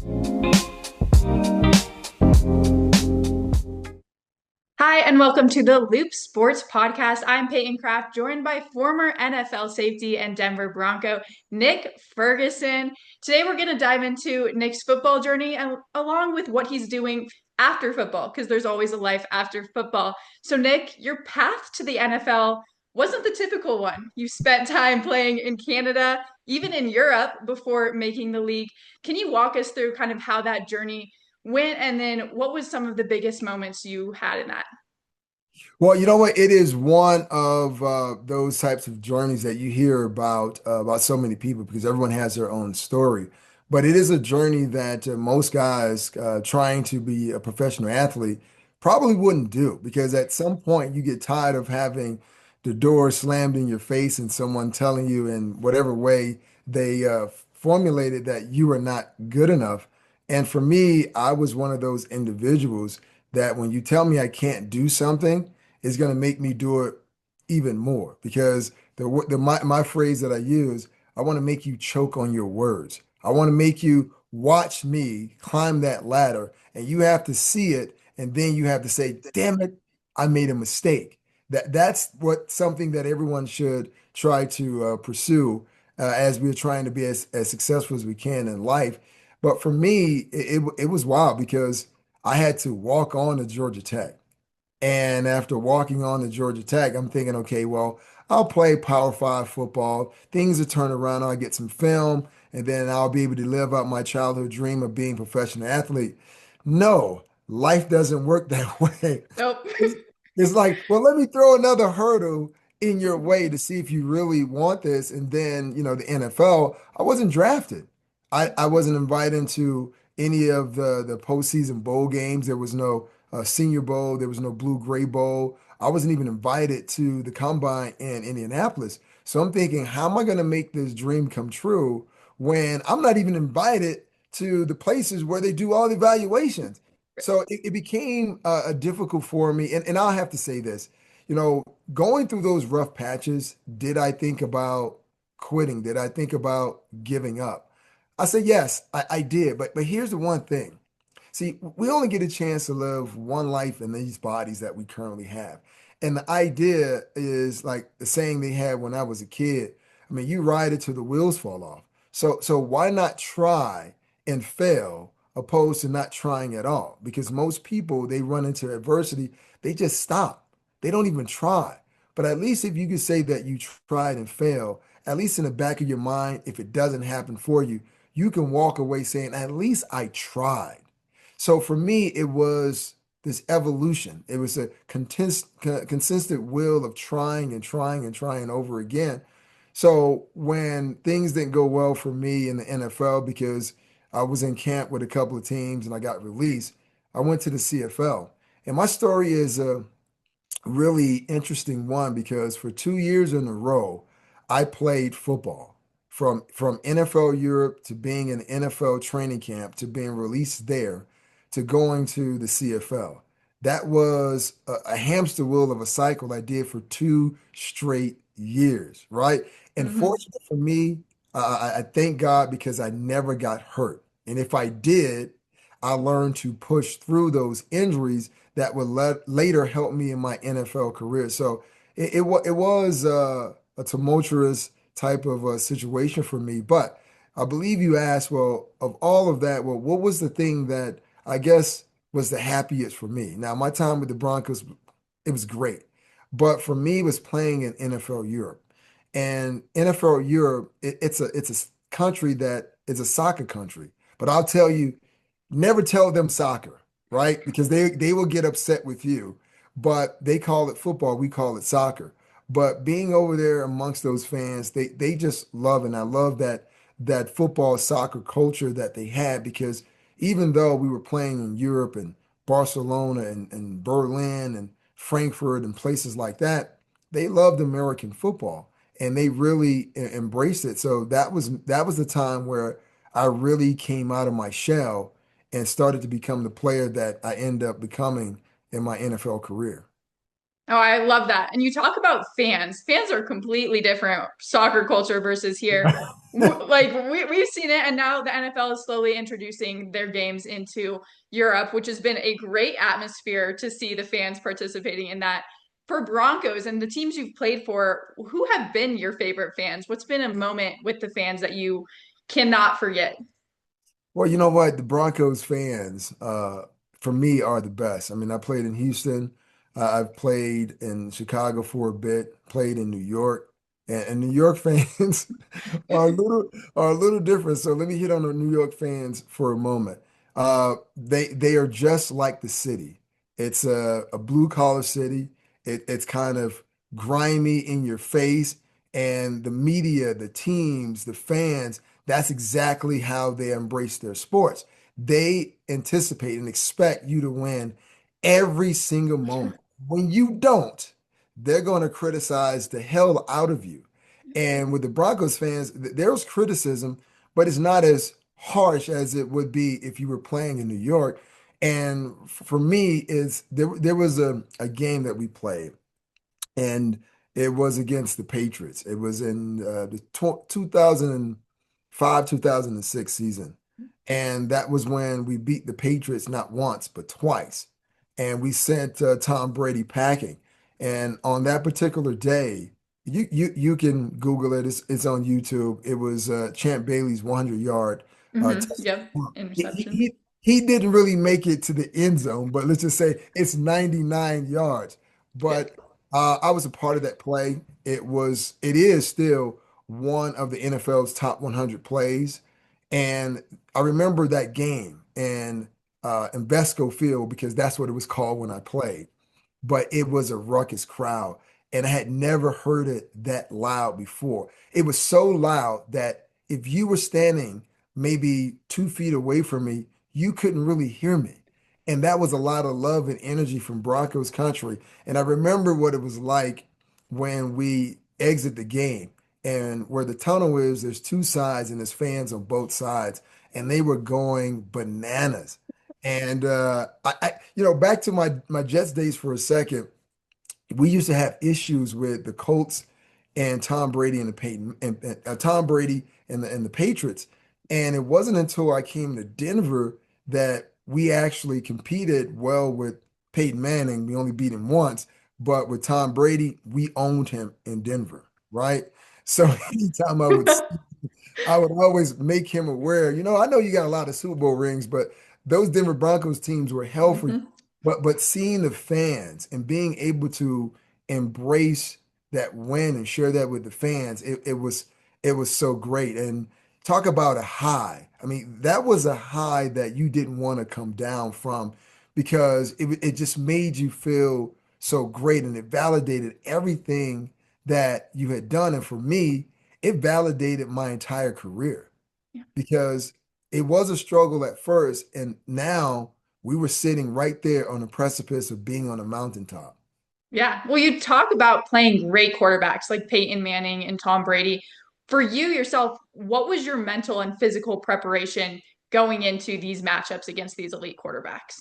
Hi, and welcome to the Loop Sports Podcast. I'm Payton, joined by former NFL safety and Denver Bronco, Nick Ferguson. Today, we're going to dive into Nick's football journey and along with what he's doing after football, because there's always a life after football. So, Nick, your path to the NFL wasn't the typical one. You spent time playing in Canada, even in Europe, before making the league. Can you walk us through kind of how that journey went, and then what was some of the biggest moments you had in that? Well, you know what? It is one of those types of journeys that you hear about so many people because everyone has their own story. But it is a journey that most guys trying to be a professional athlete probably wouldn't do because at some point you get tired of having the door slammed in your face and someone telling you in whatever way they formulated that you are not good enough. And for me, I was one of those individuals that when you tell me I can't do something, it's going to make me do it even more because my phrase that I use, I want to make you choke on your words. I want to make you watch me climb that ladder and you have to see it and then you have to say, "Damn it, I made a mistake." That's what something that everyone should try to pursue as we're trying to be as successful as we can in life. But for me, it was wild because I had to walk on to Georgia Tech. And after walking on to Georgia Tech, I'm thinking, okay, well, I'll play Power Five football. Things will turn around. I'll get some film, and then I'll be able to live out my childhood dream of being a professional athlete. No, life doesn't work that way. Nope. It's, it's like, well, let me throw another hurdle in your way to see if you really want this. And then, the NFL, I wasn't drafted. I wasn't invited into any of the postseason bowl games. There was no Senior Bowl. There was no Blue Gray Bowl. I wasn't even invited to the combine in Indianapolis. So I'm thinking, how am I going to make this dream come true when I'm not even invited to the places where they do all the evaluations? So it became difficult for me. And I'll have to say this, going through those rough patches, did I think about quitting? Did I think about giving up? I said, yes, I did. But here's the one thing. See, we only get a chance to live one life in these bodies that we currently have. And the idea is like the saying they had when I was a kid. I mean, you ride it till the wheels fall off. So why not try and fail opposed to not trying at all? Because most people, they run into adversity, they just stop. They don't even try. But at least if you could say that you tried and failed, at least in the back of your mind, if it doesn't happen for you, you can walk away saying, at least I tried. So for me, it was this evolution. It was a consistent will of trying and trying and trying over again. So when things didn't go well for me in the NFL because I was in camp with a couple of teams and I got released, I went to the CFL. And my story is really interesting one because for 2 years in a row, I played football from NFL Europe to being in NFL training camp to being released there to going to the CFL. That was a hamster wheel of a cycle I did for 2 straight years, right? And Mhm. fortunately for me, I thank God because I never got hurt. And if I did, I learned to push through those injuries that would later help me in my NFL career. So it was a tumultuous type of situation for me. But I believe you asked, well, of all of that, well, what was the thing that I guess was the happiest for me? Now, my time with the Broncos, it was great. But for me, it was playing in NFL Europe. And NFL Europe, it's a country that is a soccer country. But I'll tell you, never tell them soccer, right? Because they will get upset with you. But they call it football, we call it soccer. But being over there amongst those fans, they just love, and I love that football soccer culture that they had because even though we were playing in Europe and Barcelona and Berlin and Frankfurt and places like that, they loved American football and they really embraced it. So that was the time where I really came out of my shell and started to become the player that I end up becoming in my NFL career. Oh, I love that. And you talk about fans. Fans are completely different, soccer culture versus here. Like we've seen it, and now the NFL is slowly introducing their games into Europe, which has been a great atmosphere to see the fans participating in that. For Broncos and the teams you've played for, who have been your favorite fans? What's been a moment with the fans that you cannot forget? Well, you know what? The Broncos fans, for me, are the best. I mean, I played in Houston. I've played in Chicago for a bit, played in New York, and New York fans are a little different. So let me hit on the New York fans for a moment. They are just like the city. It's a blue collar city. It's kind of grimy in your face, and the media, the teams, the fans. That's exactly how they embrace their sports. They anticipate and expect you to win every single moment. When you don't, they're going to criticize the hell out of you. And with the Broncos fans, there's criticism, but it's not as harsh as it would be if you were playing in New York. And for me, is there was a game that we played and it was against the Patriots. It was in the 2005, 2006 season. And that was when we beat the Patriots not once, but twice. And we sent Tom Brady packing. And on that particular day, you can Google it. It's on YouTube. It was Champ Bailey's 100-yard Yep, touchdown. He, he, interception. he he didn't really make it to the end zone, but let's just say it's 99 yards. Yep. But I was a part of that play. It is still one of the NFL's top 100 plays. And I remember that game in Vesco Field because that's what it was called when I played. But it was a ruckus crowd. And I had never heard it that loud before. It was so loud that if you were standing maybe 2 feet away from me, you couldn't really hear me. And that was a lot of love and energy from Broncos country. And I remember what it was like when we exit the game and where the tunnel is, there's two sides and there's fans on both sides. And they were going bananas. And back to my Jets days for a second, we used to have issues with the Colts and Tom Brady and the Peyton and Tom Brady and the Patriots. And it wasn't until I came to Denver that we actually competed well with Peyton Manning. We only beat him once, but with Tom Brady, we owned him in Denver, right? So anytime I would always make him aware, I know you got a lot of Super Bowl rings, but those Denver Broncos teams were hell for you. Hmm. But seeing the fans and being able to embrace that win and share that with the fans, it was so great. And talk about a high. I mean, that was a high that you didn't want to come down from because it just made you feel so great and it validated everything that you had done. And for me, it validated my entire career because it was a struggle at first, and now we were sitting right there on the precipice of being on a mountaintop. Yeah. Well, you talk about playing great quarterbacks like Peyton Manning and Tom Brady. For you yourself, what was your mental and physical preparation going into these matchups against these elite quarterbacks?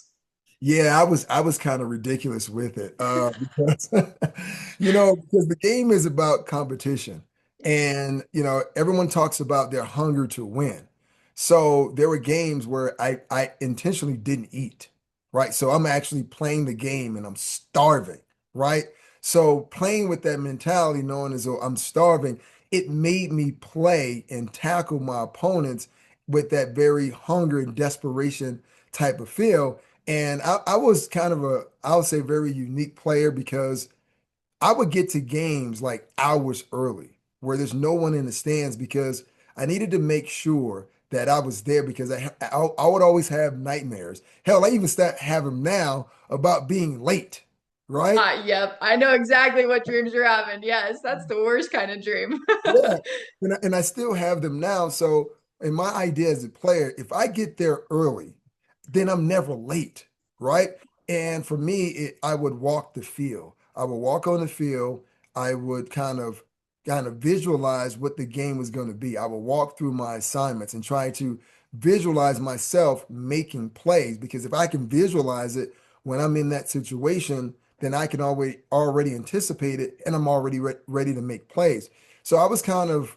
Yeah, I was kind of ridiculous with it because because the game is about competition, and everyone talks about their hunger to win. So there were games where I intentionally didn't eat, right? So I'm actually playing the game and I'm starving, right? So playing with that mentality, knowing as though I'm starving, it made me play and tackle my opponents with that very hunger and desperation type of feel. And I was kind of I would say, very unique player because I would get to games like hours early where there's no one in the stands because I needed to make sure that I was there because I would always have nightmares. Hell, I even start having now about being late, right? Yep. I know exactly what dreams you're having. Yes, that's the worst kind of dream. Yeah, and I still have them now. So, in my idea as a player, if I get there early, then I'm never late, right? And for me, I would walk the field. I would walk on the field. I would kind of visualize what the game was going to be. I would walk through my assignments and try to visualize myself making plays because if I can visualize it when I'm in that situation, then I can already anticipate it and I'm already ready to make plays. So I was kind of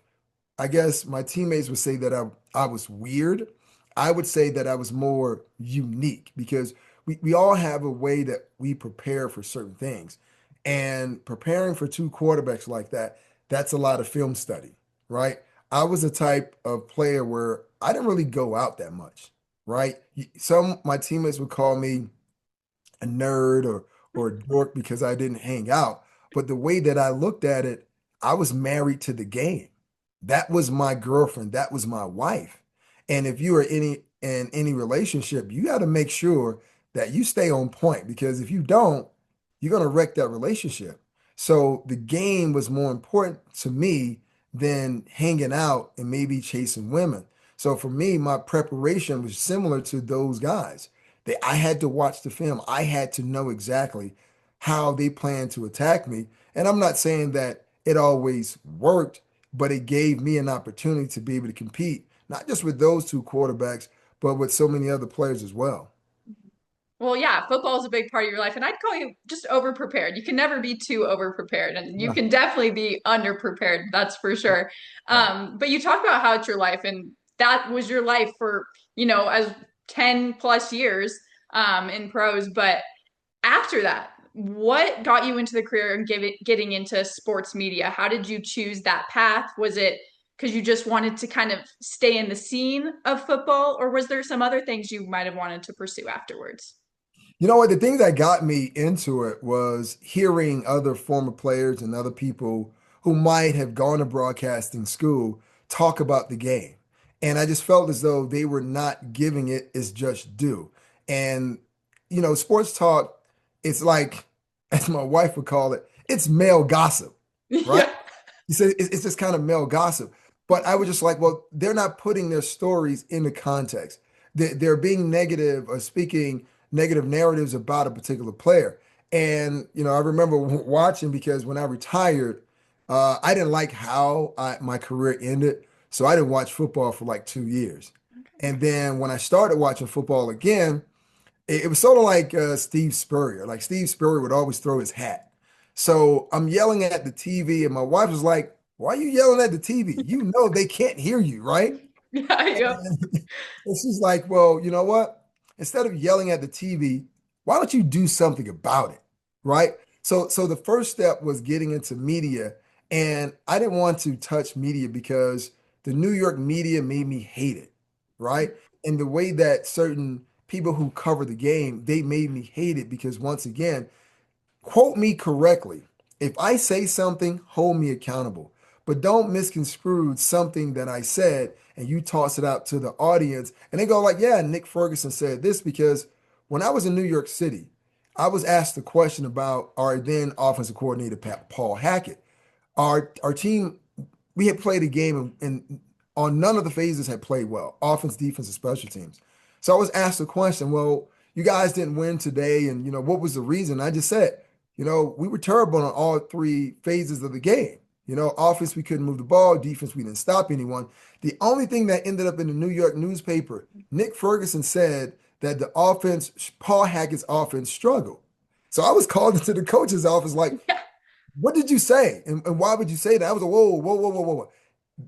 I guess my teammates would say that I was weird. I would say that I was more unique because we all have a way that we prepare for certain things. And preparing for two quarterbacks like that, that's a lot of film study, right? I was a type of player where I didn't really go out that much, right? Some my teammates would call me a nerd or a dork because I didn't hang out. But the way that I looked at it, I was married to the game. That was my girlfriend. That was my wife. And if you are in any relationship, you got to make sure that you stay on point because if you don't, you're going to wreck that relationship. So the game was more important to me than hanging out and maybe chasing women. So for me, my preparation was similar to those guys. I had to watch the film. I had to know exactly how they planned to attack me. And I'm not saying that it always worked, but it gave me an opportunity to be able to compete, not just with those two quarterbacks, but with so many other players as well. Well, yeah, football is a big part of your life, and I'd call you just over prepared. You can never be too over prepared, and you Yeah. can definitely be under prepared. That's for sure. Right. But you talk about how it's your life, and that was your life for as 10 plus years in pros. But after that, what got you into the career and getting into sports media? How did you choose that path? Was it because you just wanted to kind of stay in the scene of football, or was there some other things you might have wanted to pursue afterwards? You know what? The thing that got me into it was hearing other former players and other people who might have gone to broadcasting school talk about the game. And I just felt as though they were not giving it its just due. And, sports talk, it's like, as my wife would call it, it's male gossip, right? Yeah. You said it's just kind of male gossip. But I was just like, well, they're not putting their stories into context. They're being negative or speaking negative narratives about a particular player. And, I remember watching because when I retired, I didn't like how my career ended. So I didn't watch football for like 2 years. And then when I started watching football again, it was sort of like Steve Spurrier. Like Steve Spurrier would always throw his hat. So I'm yelling at the TV, and my wife was like, "Why are you yelling at the TV? You know they can't hear you, right?" Yeah, yep. And she's like, "Well, you know what? Instead of yelling at the TV, why don't you do something about it?" Right? So the first step was getting into media, and I didn't want to touch media because the New York media made me hate it, right? And the way that certain people who cover the game, they made me hate it because once again, quote me correctly. If I say something, hold me accountable. But don't misconstrue something that I said and you toss it out to the audience and they go like, yeah, Nick Ferguson said this because when I was in New York City, I was asked a question about our then offensive coordinator, Paul Hackett. Our team, we had played a game and on none of the phases had played well, offense, defense, and special teams. So I was asked a question, well, you guys didn't win today, and what was the reason? I just said, we were terrible on all three phases of the game. Offense, we couldn't move the ball. Defense, we didn't stop anyone. The only thing that ended up in the New York newspaper, Nick Ferguson said that the offense, Paul Hackett's offense, struggled. So I was called into the coach's office like, what did you say? And why would you say that? I was like, whoa, whoa, whoa, whoa, whoa, whoa.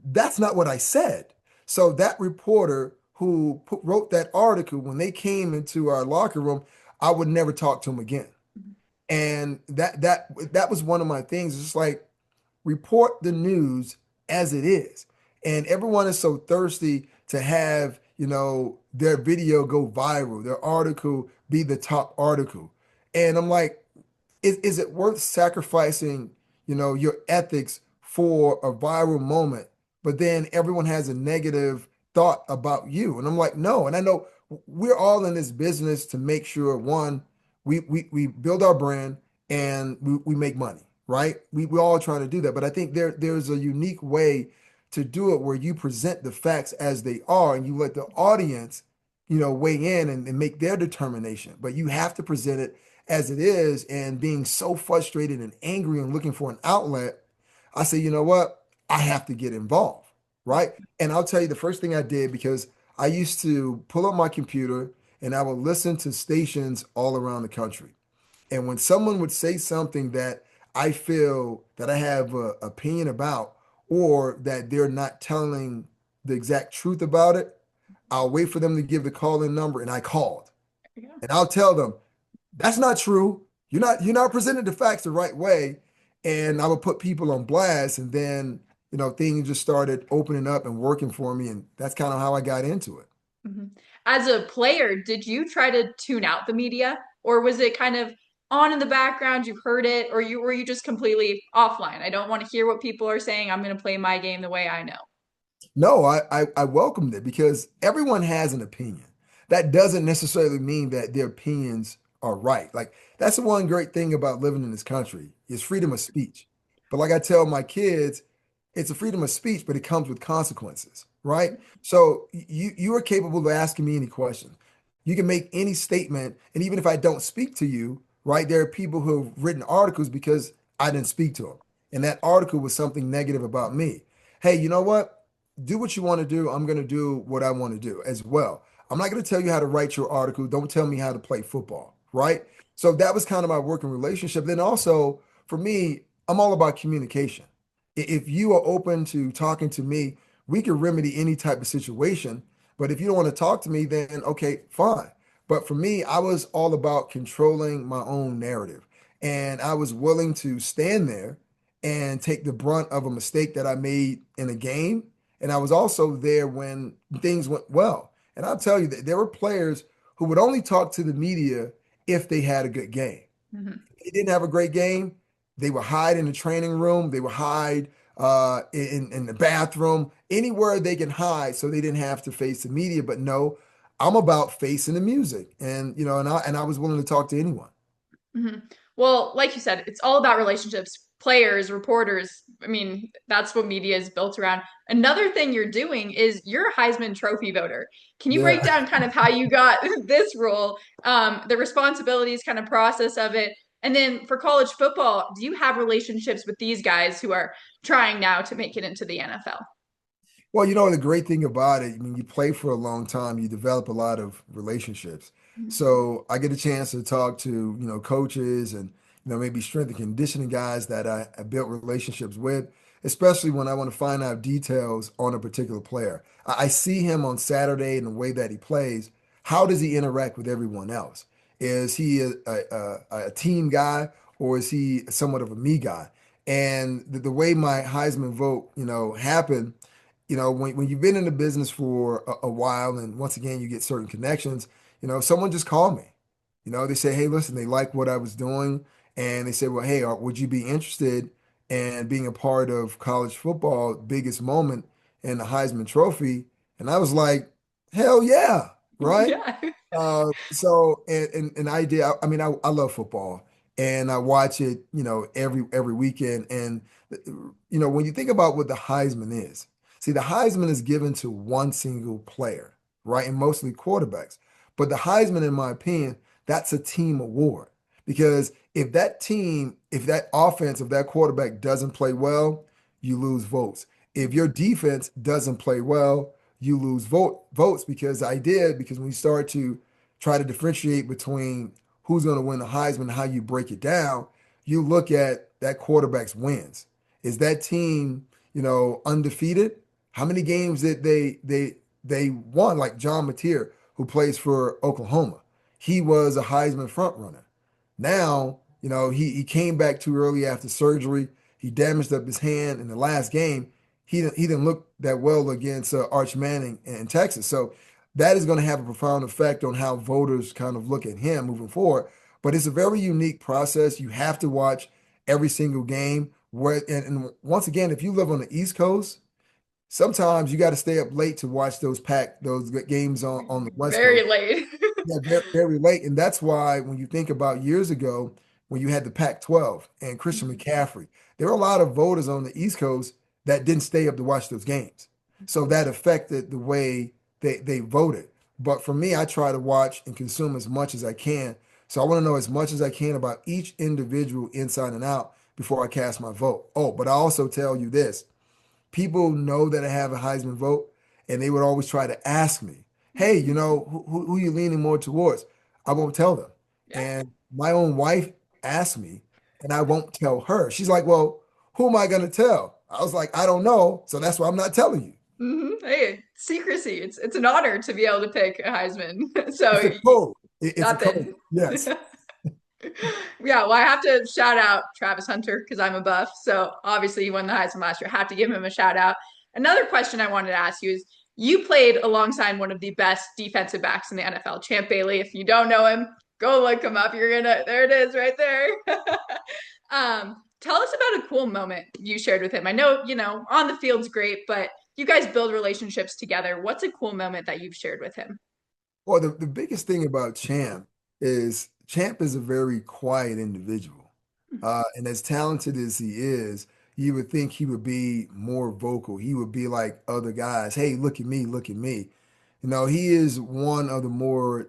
That's not what I said. So that reporter who wrote that article, when they came into our locker room, I would never talk to him again. And that was one of my things. It's just like report the news as it is. And everyone is so thirsty to have, their video go viral, their article be the top article. And I'm like, is it worth sacrificing, your ethics for a viral moment, but then everyone has a negative thought about you? And I'm like, no. And I know we're all in this business to make sure one, we build our brand and we make money, right? We're all trying to do that. But I think there's a unique way to do it where you present the facts as they are and you let the audience, weigh in and make their determination. But you have to present it as it is, and being so frustrated and angry and looking for an outlet, I say, you know what? I have to get involved, right? And I'll tell you the first thing I did because I used to pull up my computer and I would listen to stations all around the country. And when someone would say something that I feel that I have an opinion about, or that they're not telling the exact truth about it, I'll wait for them to give the call-in number, and I called. Yeah. And I'll tell them, that's not true. You're not presenting the facts the right way. And I would put people on blast, and then, things just started opening up and working for me. And that's kind of how I got into it. Mhm. As a player, did you try to tune out the media, or was it kind of on in the background, you've heard it, or were you just completely offline? I don't want to hear what people are saying. I'm going to play my game the way I know. No, I welcomed it because everyone has an opinion. That doesn't necessarily mean that their opinions are right. Like that's the one great thing about living in this country is freedom of speech. But like I tell my kids, it's a freedom of speech, but it comes with consequences, right? So you are capable of asking me any question. You can make any statement, and even if I don't speak to you, right? There are people who have written articles because I didn't speak to them, and that article was something negative about me. Hey, you know what? Do what you want to do. I'm going to do what I want to do as well. I'm not going to tell you how to write your article. Don't tell me how to play football, right? So that was kind of my working relationship. Then also for me, I'm all about communication. If you are open to talking to me, we can remedy any type of situation. But if you don't want to talk to me, then okay, fine. But for me, I was all about controlling my own narrative. And I was willing to stand there and take the brunt of a mistake that I made in a game, and I was also there when things went well. And I'll tell you that there were players who would only talk to the media if they had a good game. Mhm. If they didn't have a great game, they would hide in the training room, they would hide in the bathroom, anywhere they can hide so they didn't have to face the media. But no, I'm about facing the music. And and I was willing to talk to anyone. Mhm. Well, like you said, it's all about relationships, players, reporters. I mean, that's what media is built around. Another thing you're doing is you're a Heisman Trophy voter. Can you break Yeah. down kind of how you got this role, the responsibilities, kind of process of it? And then for college football, do you have relationships with these guys who are trying now to make it into the NFL? Well, the great thing about it, I mean, you play for a long time, you develop a lot of relationships. So I get a chance to talk to, coaches and, maybe strength and conditioning guys that I built relationships with, especially when I want to find out details on a particular player. I see him on Saturday and the way that he plays. How does he interact with everyone else? Is he a team guy, or is he somewhat of a me guy? And the way my Heisman vote, happened, when you've been in the business for a while, and once again you get certain connections, someone just called me. They say, hey, listen, they like what I was doing, and they said, well, hey, would you be interested in being a part of college football biggest moment in the Heisman Trophy? And I was like, hell yeah, right? Yeah. So and I did. I mean, I love football, and I watch it, every weekend. And when you think about what the Heisman is, see, the Heisman is given to one single player, right, and mostly quarterbacks. But the Heisman, in my opinion, that's a team award because if that offense, if that quarterback doesn't play well, you lose votes. If your defense doesn't play well, you lose votes because when you start to try to differentiate between who's going to win the Heisman and how you break it down, you look at that quarterback's wins. Is that team, undefeated? How many games did they won? Like John Mateer, who plays for Oklahoma, he was a Heisman front runner. Now, he came back too early after surgery. He damaged up his hand in the last game. He didn't look that well against Arch Manning in Texas. So that is going to have a profound effect on how voters kind of look at him moving forward. But it's a very unique process. You have to watch every single game. And once again, if you live on the East Coast, sometimes you got to stay up late to watch those games on the West Very Coast. late. Yeah, very, very late. And that's why when you think about years ago, when you had the Pac-12 and Christian McCaffrey, there were a lot of voters on the East Coast that didn't stay up to watch those games. So that affected the way they voted. But for me, I try to watch and consume as much as I can. So I want to know as much as I can about each individual inside and out before I cast my vote. Oh, but I also tell you this, people know that I have a Heisman vote, and they would always try to ask me, "Hey, who you leaning more towards?" I won't tell them. Yeah. And my own wife asked me, and I won't tell her. She's like, "Well, who am I going to tell?" I was like, I don't know, so that's why I'm not telling you. Hey, secrecy. It's an honor to be able to pick a Heisman. It's So a code. It's a code. nothing. Yes. Yeah, well, I have to shout out Travis Hunter because I'm a buff. So obviously he won the Heisman last year. I have to give him a shout out. Another question I wanted to ask you is you played alongside one of the best defensive backs in the NFL, Champ Bailey. If you don't know him, go look him up. You're gonna there it is right there. Tell us about a cool moment you shared with him. I know, on the field's great, but you guys build relationships together. What's a cool moment that you've shared with him? Well, the biggest thing about Champ is a very quiet individual. And as talented as he is, you would think he would be more vocal. He would be like other guys. Hey, look at me, look at me. He is one of the more,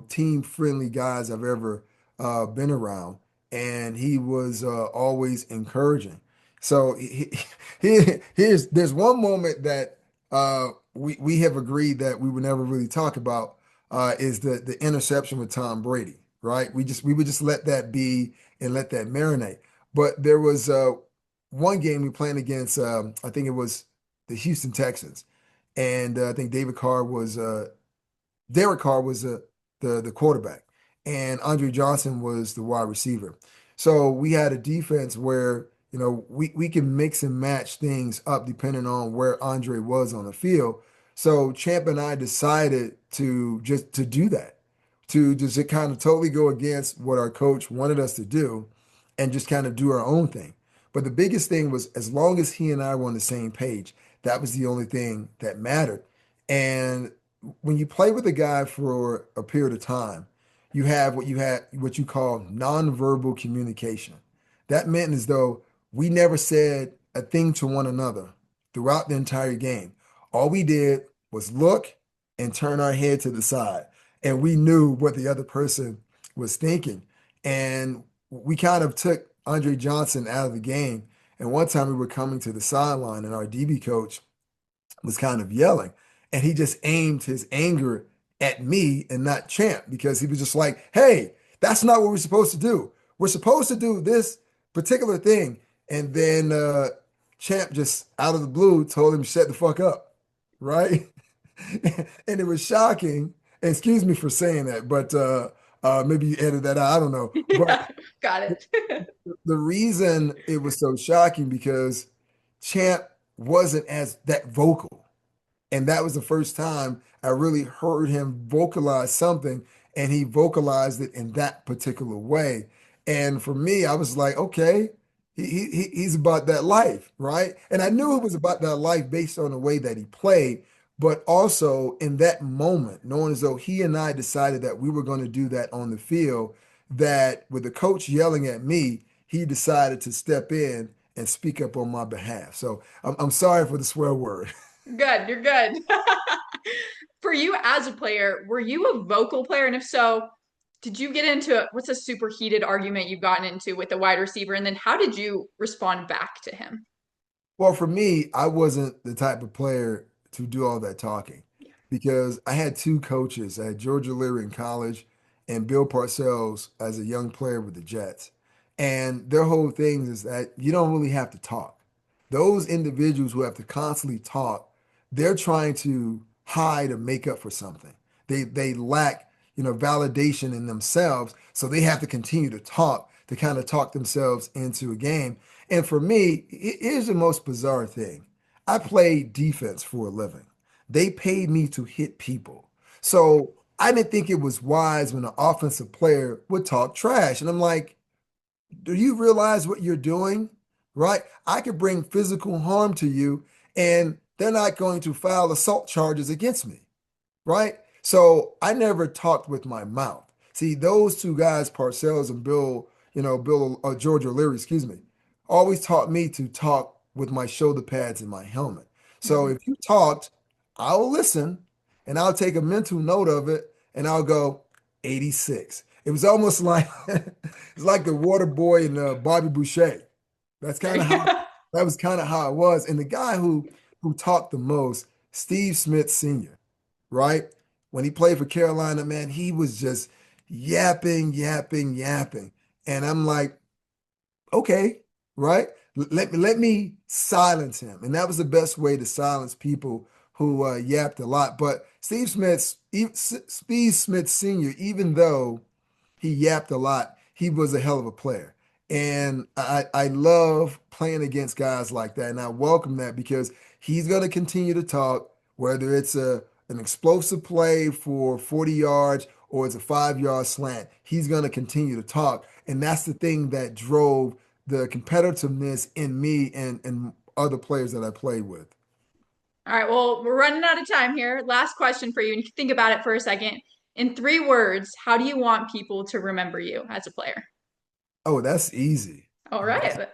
team-friendly guys I've ever been around. And he was always encouraging. So there's one moment that we have agreed that we would never really talk about is the interception with Tom Brady, right? We would just let that be and let that marinate. But there was one game we playing against, I think it was the Houston Texans, and I think Derek Carr was the quarterback, and Andre Johnson was the wide receiver. So we had a defense where we can mix and match things up depending on where Andre was on the field. So Champ and I decided to do that, to just kind of totally go against what our coach wanted us to do, and just kind of do our own thing. But the biggest thing was as long as he and I were on the same page, that was the only thing that mattered. And when you play with a guy for a period of time, you had what you call nonverbal communication. That meant as though we never said a thing to one another throughout the entire game. All we did was look and turn our head to the side, and we knew what the other person was thinking. And we kind of took Andre Johnson out of the game. And one time we were coming to the sideline, and our DB coach was kind of yelling, and he just aimed his anger at me and not Champ because he was just like, "Hey, that's not what we're supposed to do. We're supposed to do this particular thing." And then Champ just out of the blue told him, "Shut the fuck up," right? And it was shocking. And excuse me for saying that, but maybe you edit that out. I don't know. But Yeah, got it. the reason it was so shocking because Champ wasn't as that vocal. And that was the first time I really heard him vocalize something, and he vocalized it in that particular way. And for me, I was like, okay, he's about that life, right? And I knew it was about that life based on the way that he played, but also in that moment, knowing as though he and I decided that we were going to do that on the field, that with the coach yelling at me, he decided to step in and speak up on my behalf. So I'm sorry for the swear word. Good, you're good. For you as a player, were you a vocal player? And if so, did you get into what's a super heated argument you've gotten into with a wide receiver? And then how did you respond back to him? Well, for me, I wasn't the type of player to do all that talking because I had two coaches. I had George O'Leary in college and Bill Parcells as a young player with the Jets. And their whole thing is that you don't really have to talk. Those individuals who have to constantly talk, they're trying to hide or make up for something. They lack, validation in themselves, so they have to continue to talk to kind of talk themselves into a game. And for me, here's the most bizarre thing. I play defense for a living. They paid me to hit people. So I didn't think it was wise when an offensive player would talk trash. And I'm like, do you realize what you're doing? Right? I could bring physical harm to you, and they're not going to file assault charges against me, right? So I never talked with my mouth. See, those two guys, Parcells and Bill George O'Leary, excuse me, always taught me to talk with my shoulder pads and my helmet. So Mhm. if you talked, I'll listen and I'll take a mental note of it and I'll go 86. It was almost like it's like the water boy and Bobby Boucher. That's kind of how that was kind of how it was. And the guy who talked the most, Steve Smith Sr., right? When he played for Carolina, man, he was just yapping, yapping, yapping. And I'm like, okay, right? Let me silence him. And that was the best way to silence people who yapped a lot. But Steve Smith Sr., even though he yapped a lot, he was a hell of a player. And I love playing against guys like that. And I welcome that because he's going to continue to talk, whether it's an explosive play for 40 yards or it's a 5 yard slant. He's going to continue to talk. And that's the thing that drove the competitiveness in me and other players that I played with. All right, well, we're running out of time here. Last question for you, and you can think about it for a second. In 3 words, how do you want people to remember you as a player? Oh, that's easy. All right.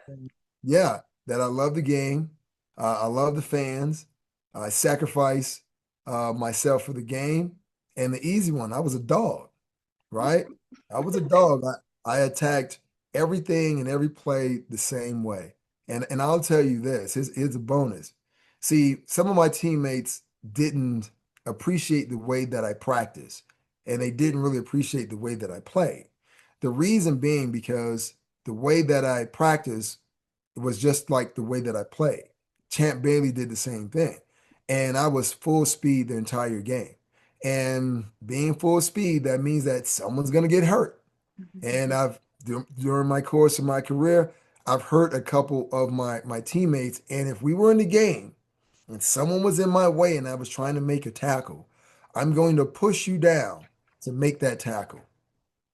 Yeah, that I love the game. I love the fans. I sacrifice myself for the game. And the easy one, I was a dog, right? I was a dog. I attacked everything and every play the same way. And I'll tell you this, here's a bonus. See, some of my teammates didn't appreciate the way that I practice, and they didn't really appreciate the way that I played. The reason being because the way that I practice was just like the way that I played. Champ Bailey did the same thing. And I was full speed the entire game. And being full speed, that means that someone's going to get hurt. And during my course of my career, I've hurt a couple of my teammates. And if we were in the game and someone was in my way and I was trying to make a tackle, I'm going to push you down to make that tackle.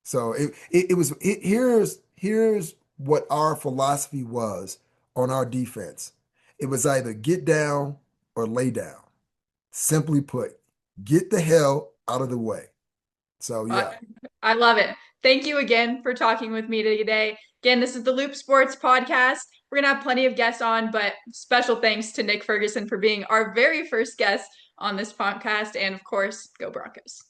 So here's what our philosophy was on our defense. It was either get down or lay down. Simply put, get the hell out of the way. So I, yeah. I love it. Thank you again for talking with me today. Again, this is the Loop Sports Podcast. We're going to have plenty of guests on, but special thanks to Nick Ferguson for being our very first guest on this podcast. And of course, go Broncos.